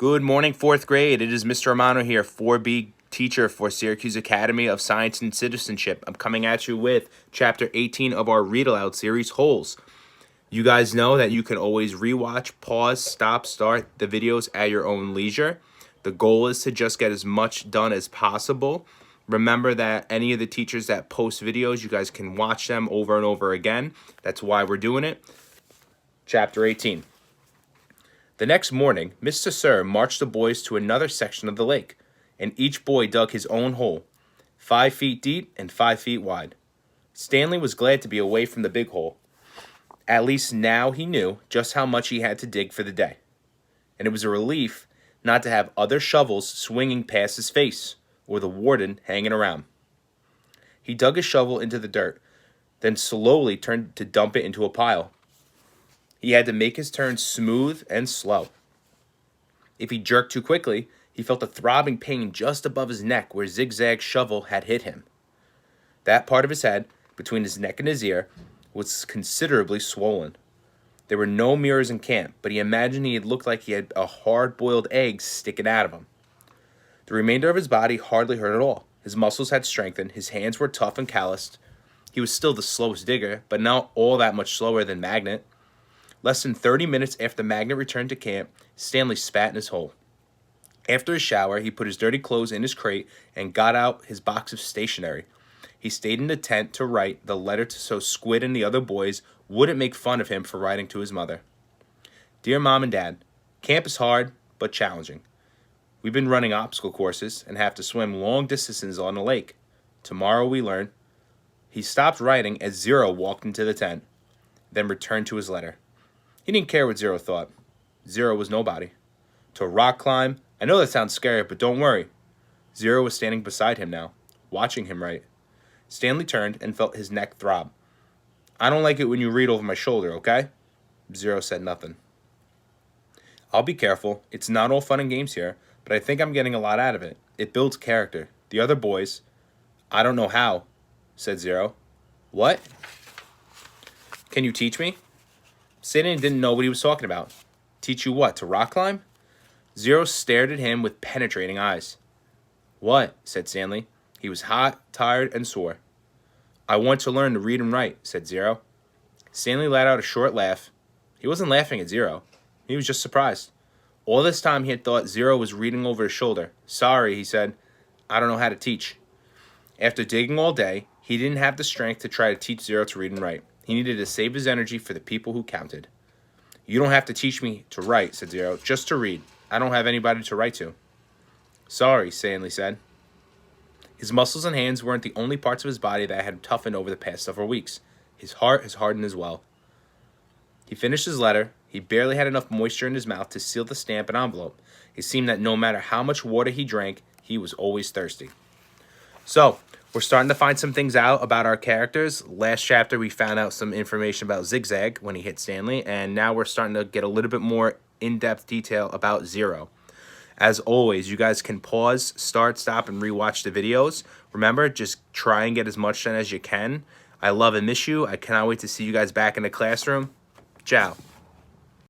Good morning, fourth grade. It is Mr. Romano here, 4B teacher for Syracuse Academy of Science and Citizenship. I'm coming at you with Chapter 18 of our Read Aloud series, Holes. You guys know that you can always rewatch, pause, stop, start the videos at your own leisure. The goal is to just get as much done as possible. Remember that any of the teachers that post videos, you guys can watch them over and over again. That's why we're doing it. Chapter 18. The next morning, Mr. Sir marched the boys to another section of the lake, and each boy dug his own hole, 5 feet deep and 5 feet wide. Stanley was glad to be away from the big hole. At least now he knew just how much he had to dig for the day, and it was a relief not to have other shovels swinging past his face or the warden hanging around. He dug his shovel into the dirt, then slowly turned to dump it into a pile. He had to make his turn smooth and slow. If he jerked too quickly, he felt a throbbing pain just above his neck where Zigzag's shovel had hit him. That part of his head, between his neck and his ear, was considerably swollen. There were no mirrors in camp, but he imagined he had looked like he had a hard-boiled egg sticking out of him. The remainder of his body hardly hurt at all. His muscles had strengthened, his hands were tough and calloused. He was still the slowest digger, but not all that much slower than Magnet. Less than 30 minutes after Magnet returned to camp, Stanley spat in his hole. After his shower, he put his dirty clothes in his crate and got out his box of stationery. He stayed in the tent to write the letter so Squid and the other boys wouldn't make fun of him for writing to his mother. Dear Mom and Dad, camp is hard but challenging. We've been running obstacle courses and have to swim long distances on the lake. Tomorrow we learn. He stopped writing as Zero walked into the tent, then returned to his letter. He didn't care what Zero thought. Zero was nobody. To rock climb, I know that sounds scary, but don't worry. Zero was standing beside him now, watching him write. Stanley turned and felt his neck throb. I don't like it when you read over my shoulder, okay? Zero said nothing. I'll be careful. It's not all fun and games here, but I think I'm getting a lot out of it. It builds character. The other boys, I don't know how, said Zero. What? Can you teach me? Stanley didn't know what he was talking about. Teach you what, to rock climb? Zero stared at him with penetrating eyes. What? Said Stanley. He was hot, tired, and sore. I want to learn to read and write, said Zero. Stanley let out a short laugh. He wasn't laughing at Zero. He was just surprised. All this time he had thought Zero was reading over his shoulder. Sorry, he said. I don't know how to teach. After digging all day, he didn't have the strength to try to teach Zero to read and write. He needed to save his energy for the people who counted. You don't have to teach me to write, said Zero, just to read. I don't have anybody to write to. Sorry, Stanley said. His muscles and hands weren't the only parts of his body that had toughened over the past several weeks. His heart has hardened as well. He finished his letter. He barely had enough moisture in his mouth to seal the stamp and envelope. It seemed that no matter how much water he drank, he was always thirsty. So, we're starting to find some things out about our characters. Last chapter, we found out some information about Zigzag when he hit Stanley, and now we're starting to get a little bit more in-depth detail about Zero. As always, you guys can pause, start, stop, and rewatch the videos. Remember, just try and get as much done as you can. I love and miss you. I cannot wait to see you guys back in the classroom. Ciao.